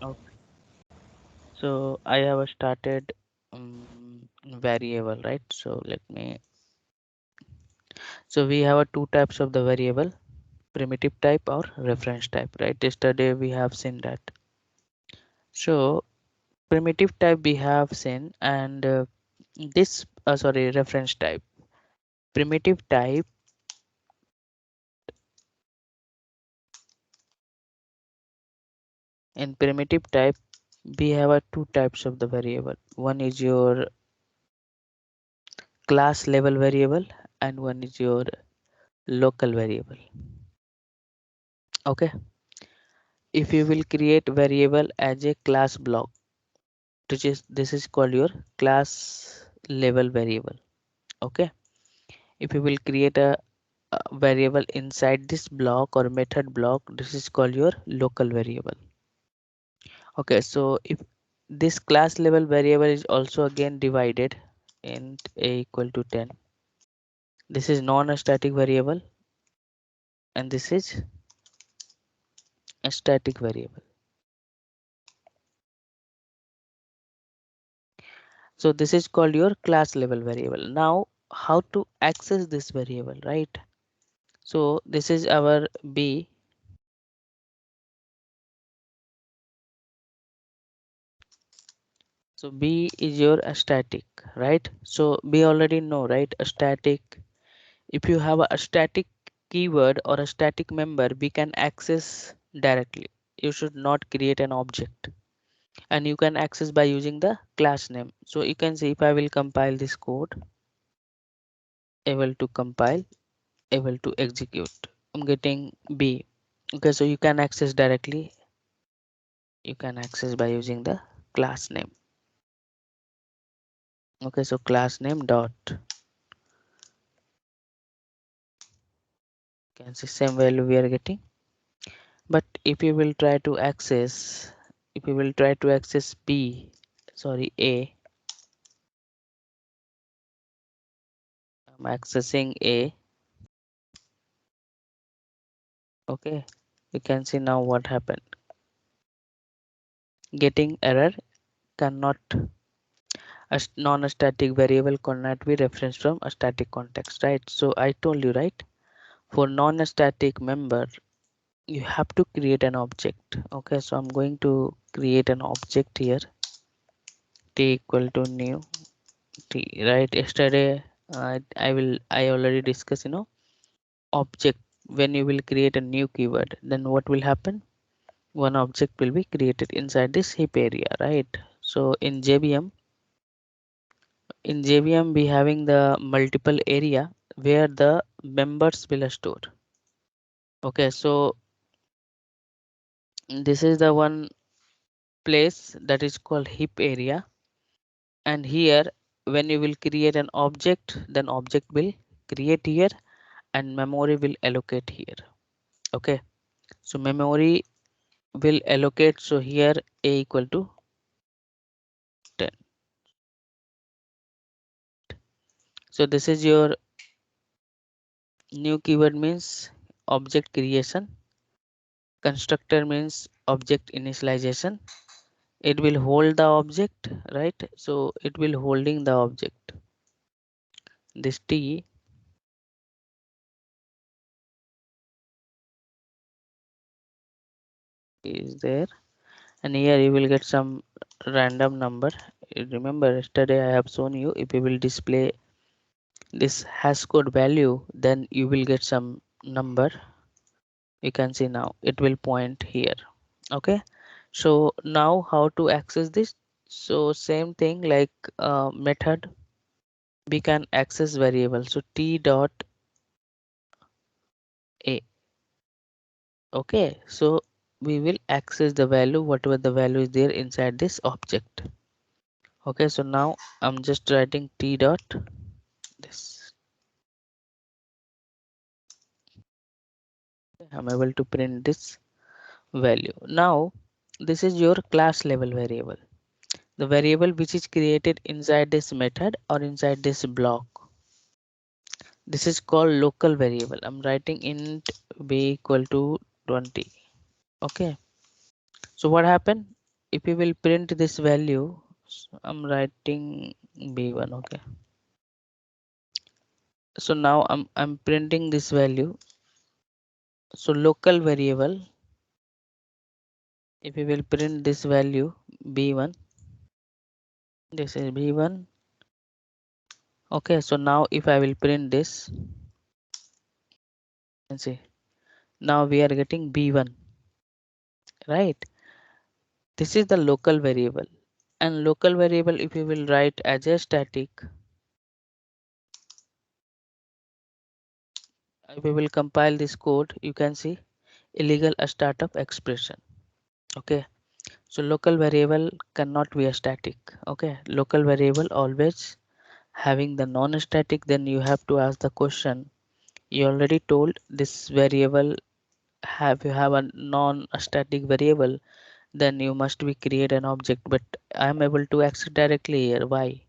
Okay. So I have started variable, right? So let me. So we have a two types of the variable, primitive type or reference type, right? Yesterday we have seen that. So primitive type we have seen, and this sorry, reference type. Primitive type, in primitive type we have a two types of the variable. One is your class level variable and one is your local variable. Okay, if you will create variable as a class block, which is this is called your class level variable. Okay, if you will create a variable inside this block or method block, this is called your local variable. Okay, so if this class level variable is also again divided int a equal to 10, this is non-static variable and this is a static variable. So this is called your class level variable. Now how to access this variable, right? So this is our b. So b is your static, right? So we already know, right? A static, if you have a static keyword or a static member, we can access directly. You should not create an object, and you can access by using the class name. So you can see if I will compile this code, able to compile, able to execute, I'm getting b. Okay, so you can access directly, you can access by using the class name. Okay, so class name dot, can see same value we are getting. But if you will try to access, if you will try to access b, sorry, a, I'm accessing a. Okay, you can see now what happened, getting error, cannot, a non-static variable cannot be referenced from a static context, right? So I told you, right, for non-static member you have to create an object. Okay, so I'm going to create an object here, t equal to new t, right? Yesterday I already discussed, object. When you will create a new keyword, then what will happen, one object will be created inside this heap area, right? So in JVM we having the multiple area where the members will store. Okay, so this is the one place that is called heap area, and here when you will create an object, then object will create here and memory will allocate here. Okay, so memory will allocate, so here a equal to 10. So this is your new keyword, means object creation, constructor means object initialization, it will hold the object, right? So it will holding the object, this t is there, and here you will get some random number. Remember yesterday I have shown you, if you will display this hash code value, then you will get some number. You can see now it will point here. Okay, so now how to access this? So same thing like method, we can access variable, so t dot a. Okay, so we will access the value, whatever the value is there inside this object. Okay, so now I'm just writing t dot this. I'm able to print this value. Now this is your class level variable, the variable which is created inside this method or inside this block. This is called local variable. I'm writing int b equal to 20. Okay, so what happened, if we will print this value, so I'm writing b1. Okay, so now I'm printing this value. So local variable, if we will print this value b1, this is b1. Okay, so now if I will print this and see, now we are getting b1, right? This is the local variable, and local variable if you will write as a static, if we will compile this code, you can see illegal startup expression. Okay, so local variable cannot be a static. Okay, local variable always having the non-static. Then you have to ask the question, you already told this variable have you have a non-static variable, then you must be create an object, but I am able to access directly here. Why?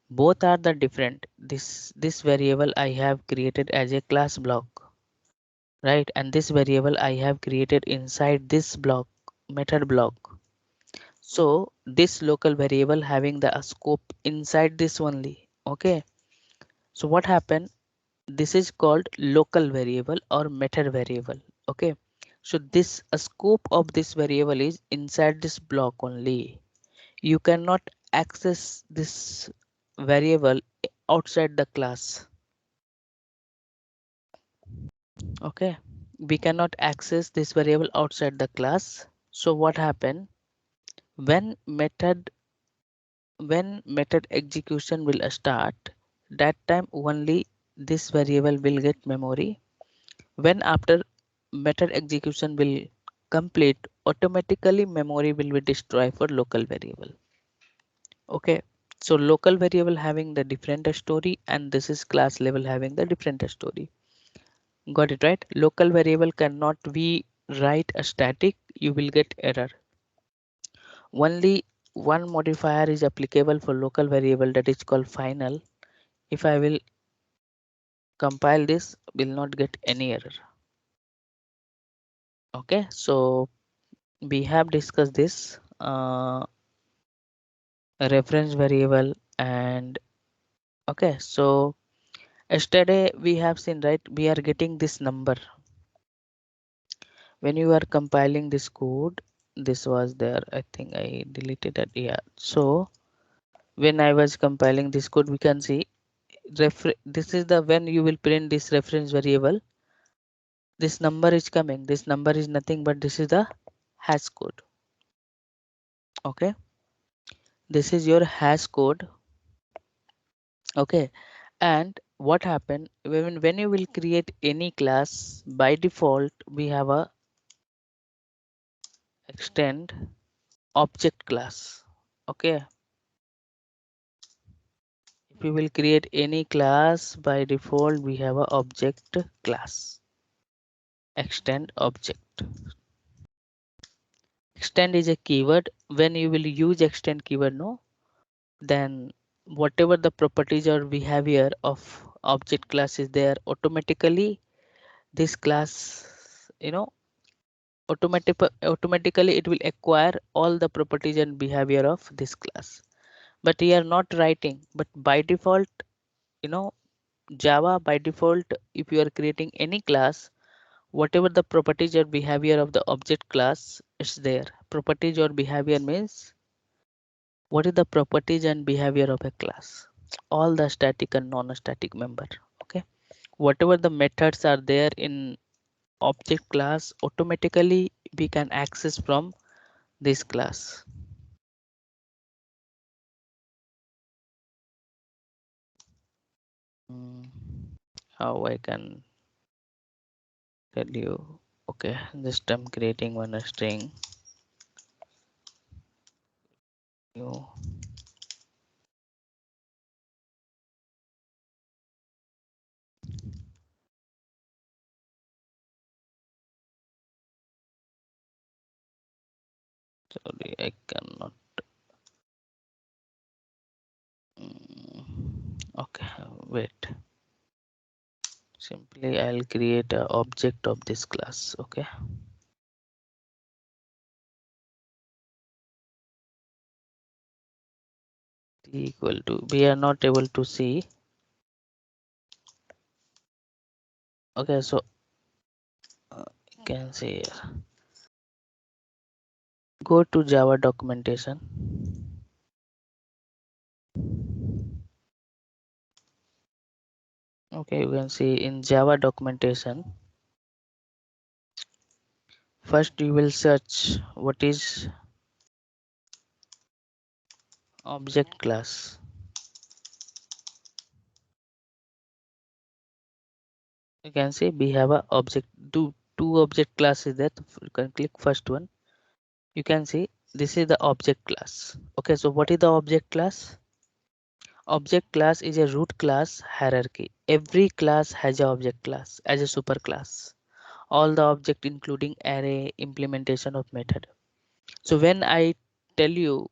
Both are the different. This variable I have created as a class block, right? And this variable I have created inside this block, method block. So this local variable having the scope inside this only. Okay, so what happened, this is called local variable or method variable. Okay, so this scope of this variable is inside this block only. You cannot access this variable outside the class. Okay, we cannot access this variable outside the class. So what happened, when method execution will start, that time only this variable will get memory. When after method execution will complete, automatically memory will be destroyed for local variable. Okay, so local variable having the different story, and this is class level having the different story. Got it, right? Local variable cannot be write a static, you will get error. Only one modifier is applicable for local variable, that is called final. If I will compile this, will not get any error. Okay, so we have discussed this reference variable. And okay, so yesterday we have seen, right, we are getting this number when you are compiling this code. This was there, I think I deleted it. Yeah, so when I was compiling this code, we can see this is the when you will print this reference variable, this number is coming. This number is nothing but this is the hash code. Okay, this is your hash code. Okay, and what happened, when you will create any class, by default we have a extend object class. Okay, if you will create any class, by default we have a object class, extend object. Extend is a keyword. When you will use extend keyword, no, then whatever the properties or behavior of object class is there, automatically this class, automatically it will acquire all the properties and behavior of this class. But we are not writing, but by default, you know Java by default, if you are creating any class, whatever the properties or behavior of the object class is there. Properties or behavior means what is the properties and behavior of a class, all the static and non-static member. Okay, whatever the methods are there in object class, automatically we can access from this class. Mm, how I can tell you? Okay, just I'm creating one string new. Sorry, I cannot. Okay, wait. Simply I'll create a object of this class. Okay, equal to, we are not able to see. Okay, so you can see here, go to Java documentation. Okay, you can see in Java documentation, first you will search what is object class. You can see we have a object, two object classes that you can click first one. You can see this is the object class. Okay, so what is the object class? Object class is a root class hierarchy. Every class has a object class as a super class. All the object including array implementation of method. So when I tell you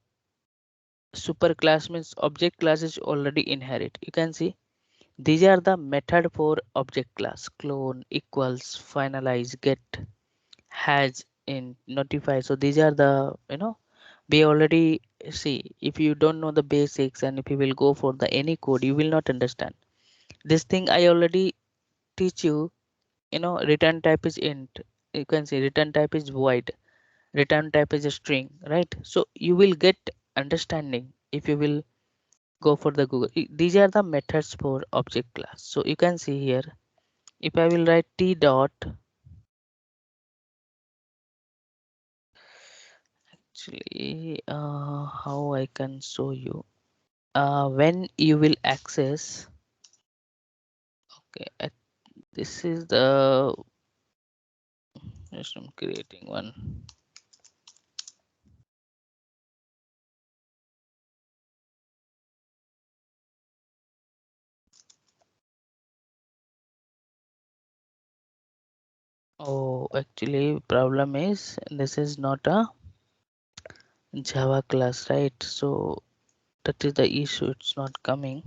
super class means object class is already inherit. You can see these are the method for object class: clone, equals, finalize, get, has, in, notify. So these are the, we already see. If you don't know the basics and if you will go for the any code, you will not understand this thing. I already teach you. Return type is int. You can see return type is void. Return type is a string, right? So you will get understanding if you will go for the Google. These are the methods for object class. So you can see here, if I will write t dot, actually how I can show you, when you will access. Okay, this is the, just I'm creating one. Oh, actually problem is this is not a Java class, right? So that is the issue, it's not coming.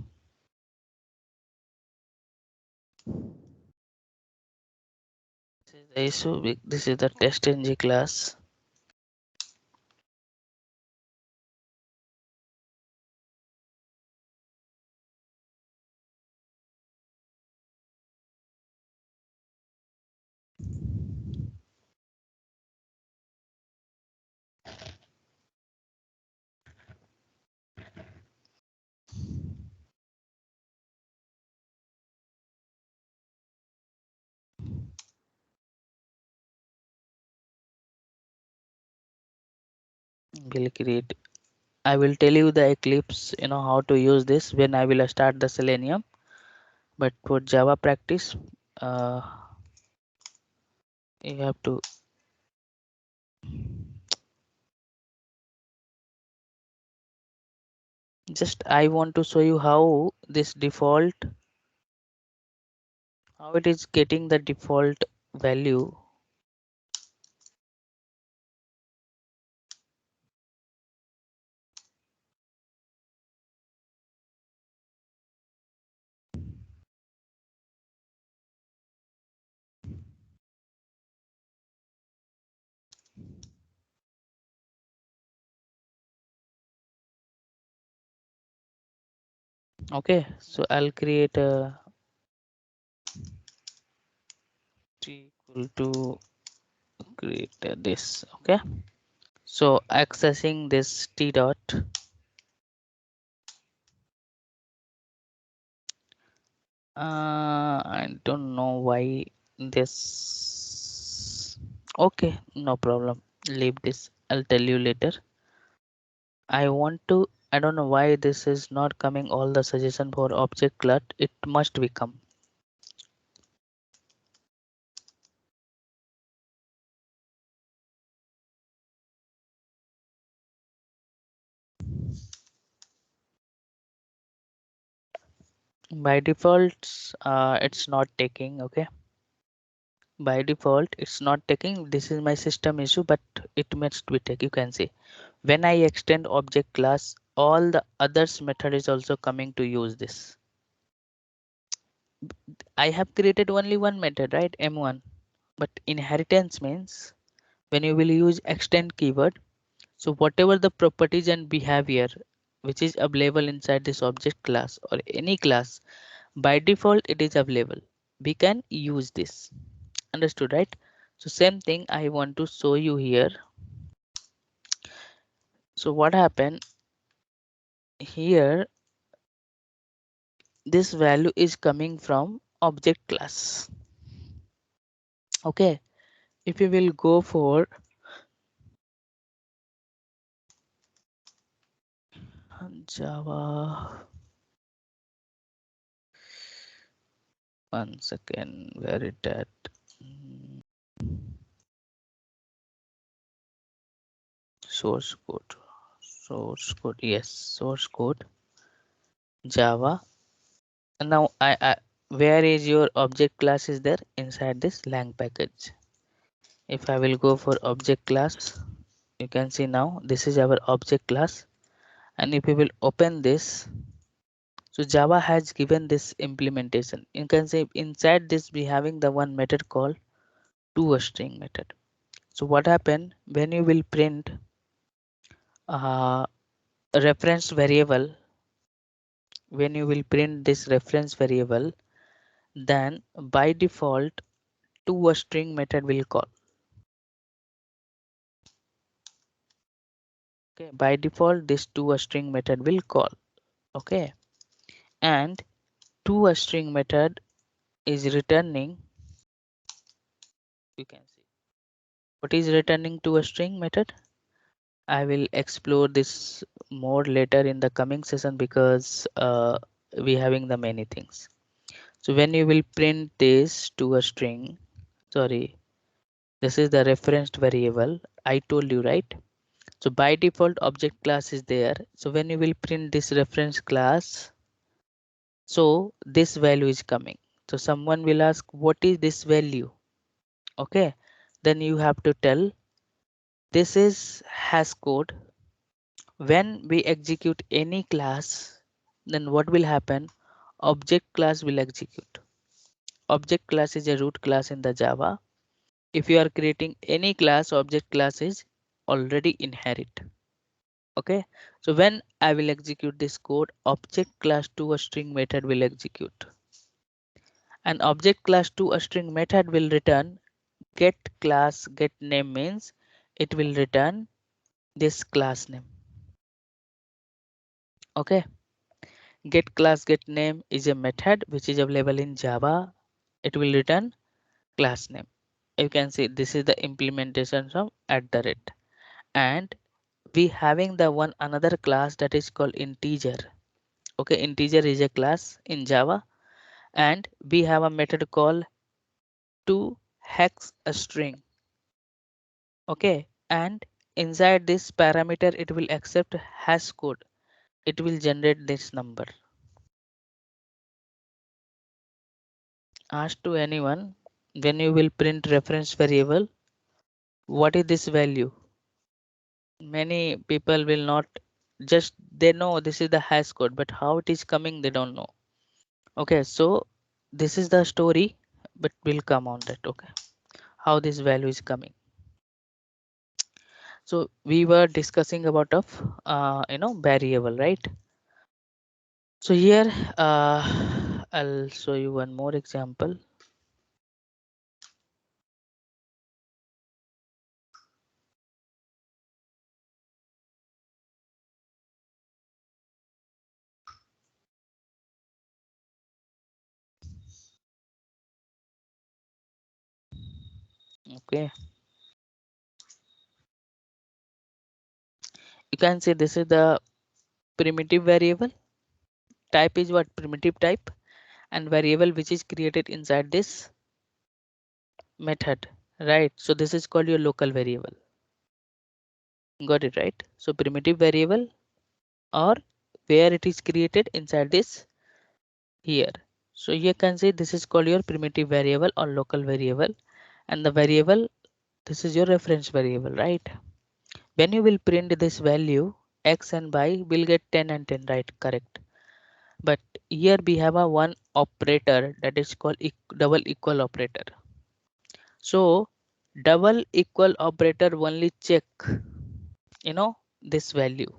This is the issue. This is the testng class. Will create, I will tell you the Eclipse, how to use this when I will start the Selenium. But for Java practice, uh, you have to just, I want to show you how this default, how it is getting the default value. Okay, so I'll create a t equal to, create this. Okay, so accessing this t dot, I don't know why this. Okay, no problem, leave this, I'll tell you later. I want to, I don't know why this is not coming, all the suggestion for object class, it must become. By default, it's not taking. Okay, by default it's not taking. This is my system issue, but it must be take. You can see when I extend object class, all the others method is also coming to use this. I have created only one method, right, m1, but inheritance means when you will use extend keyword, so whatever the properties and behavior which is available inside this object class or any class, by default it is available. We can use this. Understood, right? So same thing I want to show you here. So what happened here, this value is coming from object class. Okay, if you will go for Java, one second, where it at? Mm, source code, yes, source code, Java. And now where is your object class is there? Inside this lang package. If I will go for object class, you can see now this is our object class. And if you will open this, so Java has given this implementation. You can say inside this we having the one method called toString method. So what happened when you will print a reference variable, when you will print this reference variable, then by default toString method will call. Okay, by default this toString method will call. Okay, and toString method is returning, you can see what is returning to a string method. I will explore this more later in the coming session because we having the many things. So when you will print this to a string, sorry, this is the referenced variable I told you, right? So by default object class is there. So when you will print this reference class, so this value is coming. So someone will ask what is this value? Okay, then you have to tell this is hash code. When we execute any class, then what will happen? Object class will execute. Object class is a root class in the Java. If you are creating any class, object class is already inherit. Okay, so when I will execute this code, object class to a string method will execute. And object class to a string method will return get class get name, means it will return this class name. Okay, get class get name is a method which is available in Java. It will return class name. You can see this is the implementation from @ and we having the one another class that is called integer. Okay, integer is a class in Java and we have a method called to hex a string. Okay, and inside this parameter it will accept hash code. It will generate this number. Ask to anyone, when you will print reference variable, what is this value? Many people will not, just they know this is the hash code, but how it is coming they don't know. Okay, so this is the story, but we'll come on that. Okay, how this value is coming. So we were discussing about of variable, right? So here I'll show you one more example. Okay, you can say this is the primitive variable. Type is what? Primitive type, and variable which is created inside this method, right? So this is called your local variable. Got it, right? So primitive variable or where it is created inside this here. So you can say this is called your primitive variable or local variable, and the variable, this is your reference variable, right? When you will print this value x and y will get 10 and 10, right? Correct. But here we have a one operator that is called double equal operator. So double equal operator only check this value.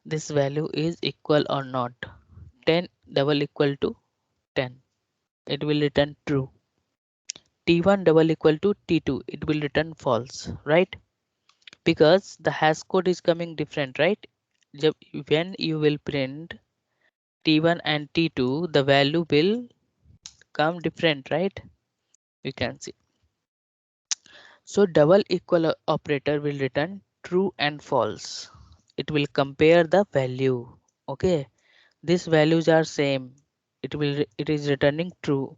this value is equal or not. 10 double equal to 10, it will return true. T1 double equal to T2, it will return false, right? Because the hash code is coming different, right? When you will print T1 and T2, the value will come different, right? You can see. So double equal operator will return true and false. It will compare the value. Okay, these values are same. It is returning true,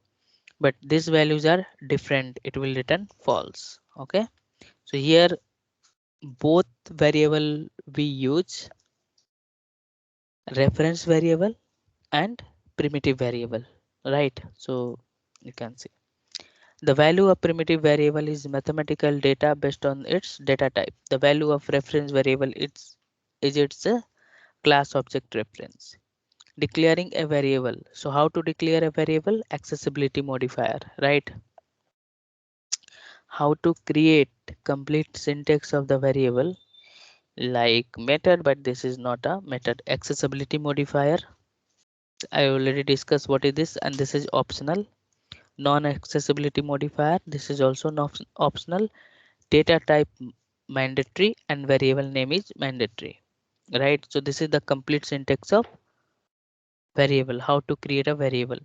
but these values are different. It will return false. Okay, so here both variable we use reference variable and primitive variable, right? So you can see the value of primitive variable is mathematical data based on its data type. The value of reference variable is its class object reference. Declaring a variable. So how to declare a variable? Accessibility modifier, right? How to create complete syntax of the variable like method, but this is not a method. Accessibility modifier. I already discussed what is this, and this is optional. Non-accessibility modifier. This is also not optional. Data type mandatory and variable name is mandatory, right? So this is the complete syntax of variable, how to create a variable.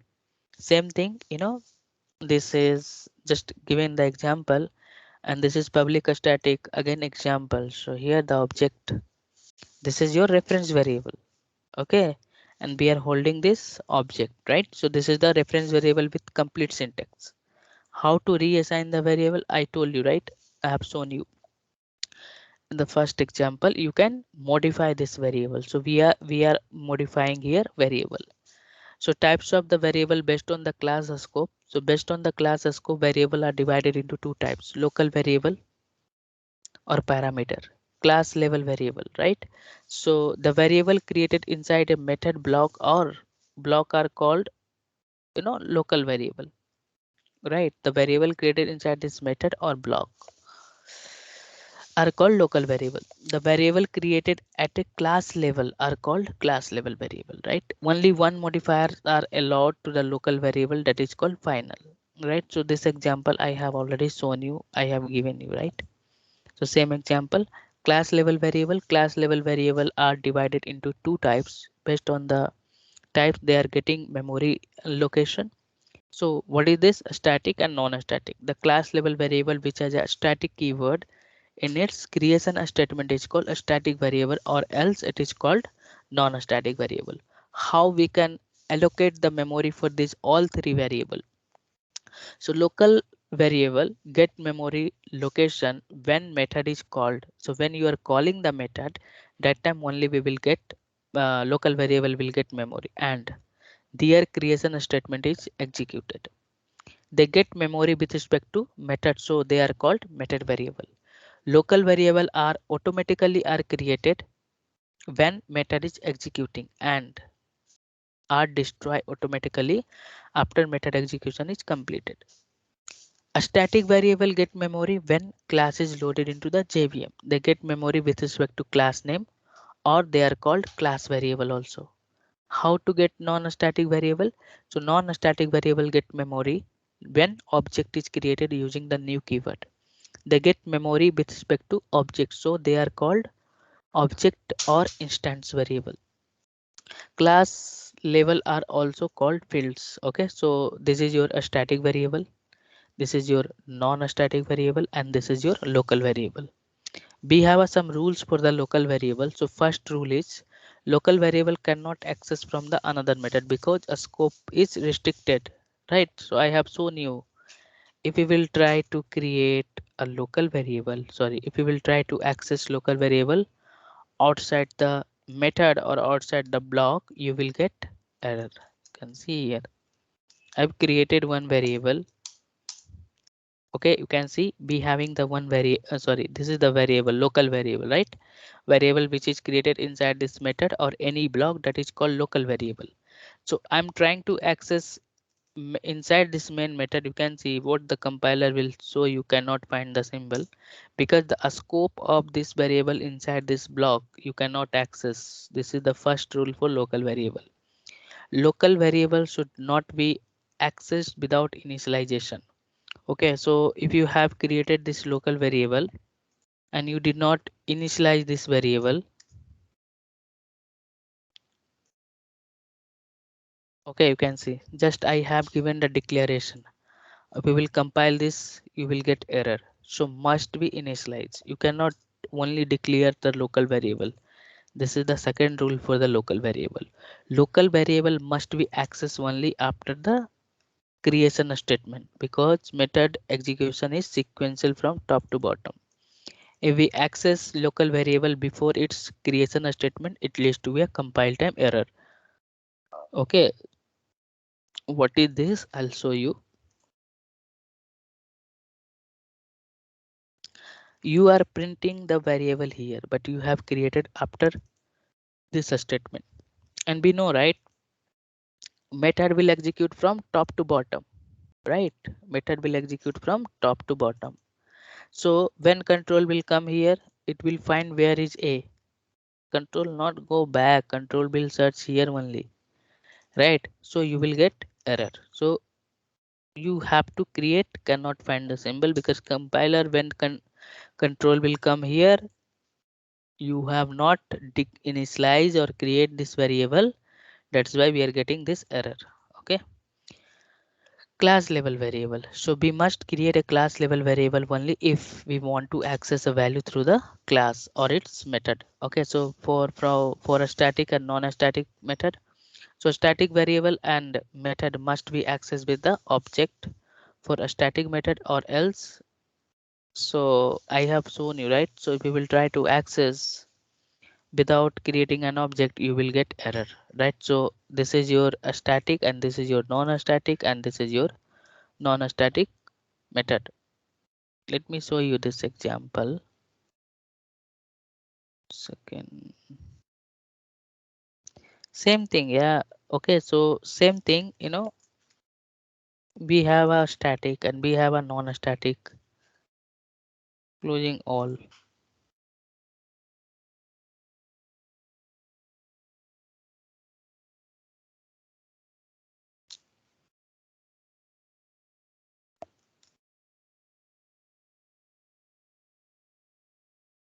Same thing, this is just given the example, and this is public static again example. So here the object, this is your reference variable, okay, and we are holding this object, right? So this is the reference variable with complete syntax. How to reassign the variable, I told you, right? I have shown you in the first example. You can modify this variable. So we are modifying here variable. So types of the variable based on the class scope. So based on the class scope, variable are divided into two types: local variable or parameter. Class level variable, right? So the variable created inside a method block are called, local variable, right? The variable created inside this method or block are called local variable. The variable created at a class level are called class level variable, right? Only one modifier are allowed to the local variable, that is called final, right? So this example I have already shown you, I have given you, right? So same example, class level variable are divided into two types. Based on the types, they are getting memory location. So what is this? Static and non-static. The class level variable which has a static keyword in its creation, a statement is called a static variable, or else it is called non-static variable. How we can allocate the memory for these all three variable? So local variable get memory location when method is called. So when you are calling the method, that time only we will get local variable will get memory, and their creation statement is executed. They get memory with respect to method, so they are called method variable. Local variable are automatically are created when method is executing and are destroyed automatically after method execution is completed. A static variable get memory when class is loaded into the JVM. They get memory with respect to class name, or they are called class variable also. How to get non-static variable? So non-static variable get memory when object is created using the new keyword. They get memory with respect to object, so they are called object or instance variable. Class level are also called fields. Okay, so this is your static variable, this is your non-static variable, and this is your local variable. We have some rules for the local variable. So first rule is local variable cannot access from the another method because a scope is restricted, right? So I have shown you, if we will try to create a local variable, sorry, if we will try to access local variable outside the method or outside the block, you will get error. You can see here I've created one variable. Okay, you can see we having the one sorry, this is the variable, local variable, right? Variable which is created inside this method or any block, that is called local variable. So I'm trying to access inside this main method you can see what the compiler will show you cannot find the symbol because the scope of this variable inside this block you cannot access. This is the first rule for local variable. Local variable should not be accessed without initialization. Okay, so if you have created this local variable and you did not initialize this variable, okay, you can see just I have given the declaration. If we will compile this, you will get error. So must be initialized. You cannot only declare the local variable. This is the second rule for the local variable. Local variable must be accessed only after the creation statement because method execution is sequential from top to bottom. If we access local variable before its creation statement, it leads to a compile time error. Okay, what is this? I'll show you. You are printing the variable here, but you have created after this statement. And we know, right? Method will execute from top to bottom, right? Method will execute from top to bottom. So when control will come here, it will find where is A. Control not go back. Control will search here only, right? So you will get error. So you have to create cannot find the symbol because compiler when control will come here, you have not initialize or create this variable. That's why we are getting this error. Okay. Class level variable. So we must create a class level variable only if we want to access a value through the class or its method. Okay, so for a static and non-static method, so static variable and method must be accessed with the object for a static method or else. So I have shown you, right? So if you will try to access without creating an object, you will get error, right? So this is your static and this is your non-static and this is your non-static method. Let me show you this example. Second. Same thing, yeah. Okay, so same thing, we have a static and we have a non-static. Closing all.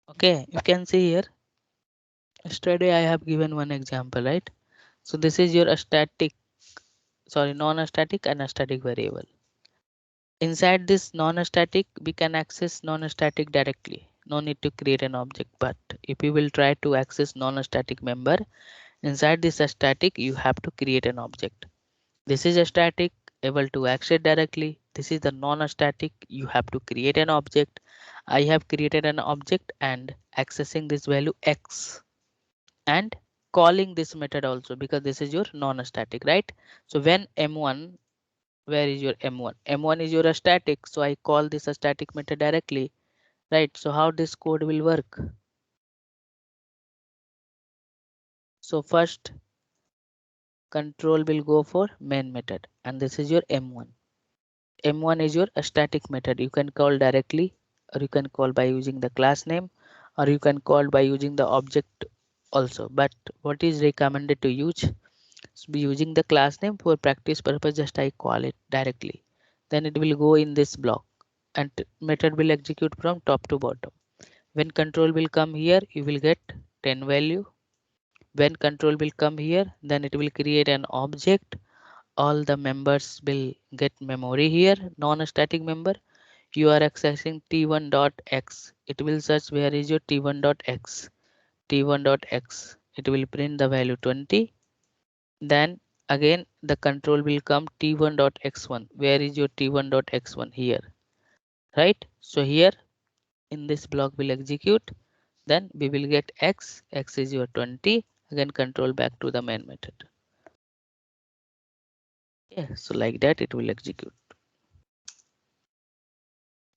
Okay, you can see here. Yesterday I have given one example, right? So this is your static, sorry, non-static and a static variable. Inside this non-static, we can access non-static directly. No need to create an object. But if you will try to access non-static member, inside this static, you have to create an object. This is a static, able to access directly. This is the non-static, you have to create an object. I have created an object and accessing this value x and calling this method also because this is your non-static, right? So when m1, where is your m1? M1 is your static, so I call this a static method directly, right? So how this code will work? So first control will go for main method and this is your m1. M1 is your static method. You can call directly or you can call by using the class name or you can call by using the object also. But what is recommended to use? Be using the class name for practice purpose. Just I call it directly. Then it will go in this block and method will execute from top to bottom. When control will come here, you will get 10 value. When control will come here, then it will create an object. All the members will get memory here, non-static member. You are accessing t1.x. It will search where is your t1.x. t1.x. It will print the value 20. Then again the control will come t1.x1. Where is your t1.x1? Here, right? So here in this block will execute. Then we will get x. X is your 20. Again control back to the main method. Yeah, so like that it will execute.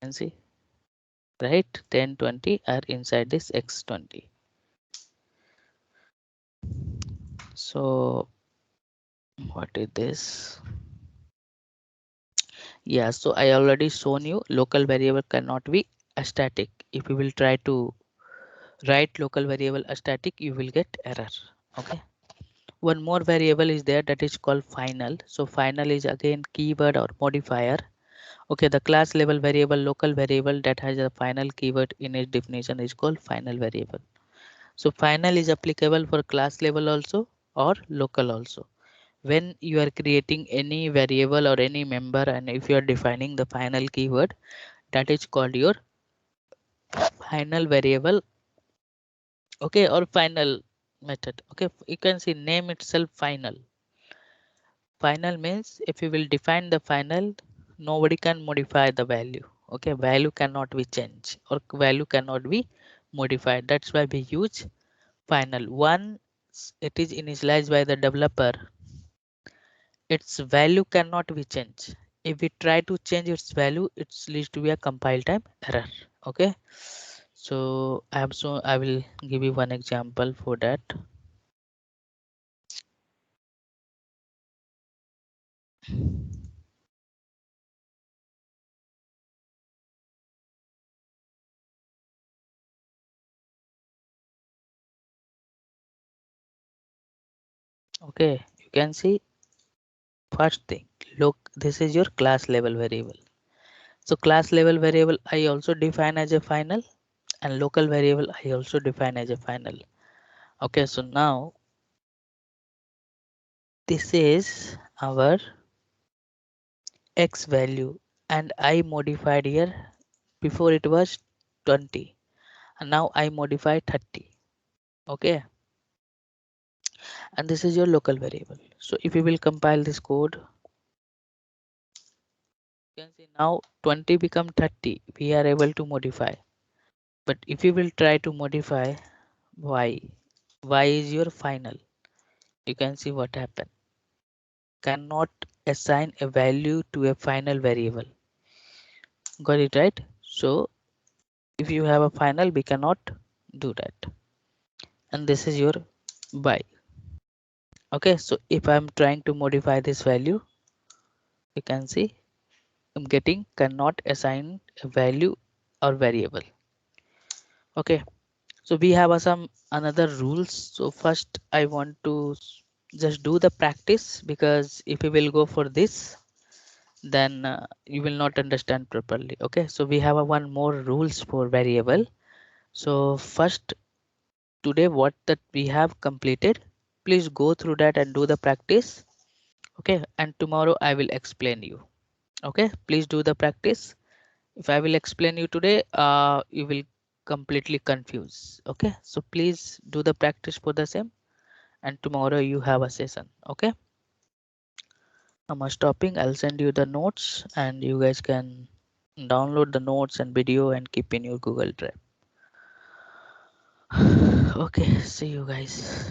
And see, right? 10, 20 are inside this x20. So what is this? Yeah, so I already shown you local variable cannot be a static. If you will try to write local variable a static, you will get error. Okay. One more variable is there, that is called final. So final is again keyword or modifier. Okay, the class level variable, local variable that has a final keyword in its definition is called final variable. So final is applicable for class level also or local also. When you are creating any variable or any member, and if you are defining the final keyword, that is called your final variable. Okay, or final method. Okay, you can see name itself final. Final means if you will define the final, nobody can modify the value. Okay, value cannot be changed or value cannot be modified. That's why we use final. Once it is initialized by the developer, its value cannot be changed. If we try to change its value, it leads to be a compile time error. Okay, so I will give you one example for that. Okay, you can see first thing, look, this is your class level variable. So class level variable I also define as a final, and local variable I also define as a final. Okay, so now this is our x value, and I modified here. Before it was 20 and now I modify 30. Okay, and this is your local variable. So if you will compile this code, you can see now 20 become 30. We are able to modify. But if you will try to modify y is your final. You can see what happened. Cannot assign a value to a final variable. Got it right? So if you have a final, we cannot do that. And this is your y. Okay, so if I'm trying to modify this value, you can see I'm getting cannot assign a value or variable. Okay, so we have some another rules. So first I want to just do the practice, because if we will go for this, then you will not understand properly. Okay, so we have a one more rules for variable. So first, today what that we have completed, please go through that and do the practice. Okay, and tomorrow I will explain you. Okay, please do the practice. If I will explain you today, you will completely confuse. Okay, so please do the practice for the same, and tomorrow you have a session. Okay, I'm stopping. I'll send you the notes and you guys can download the notes and video and keep in your Google Drive. Okay, see you guys.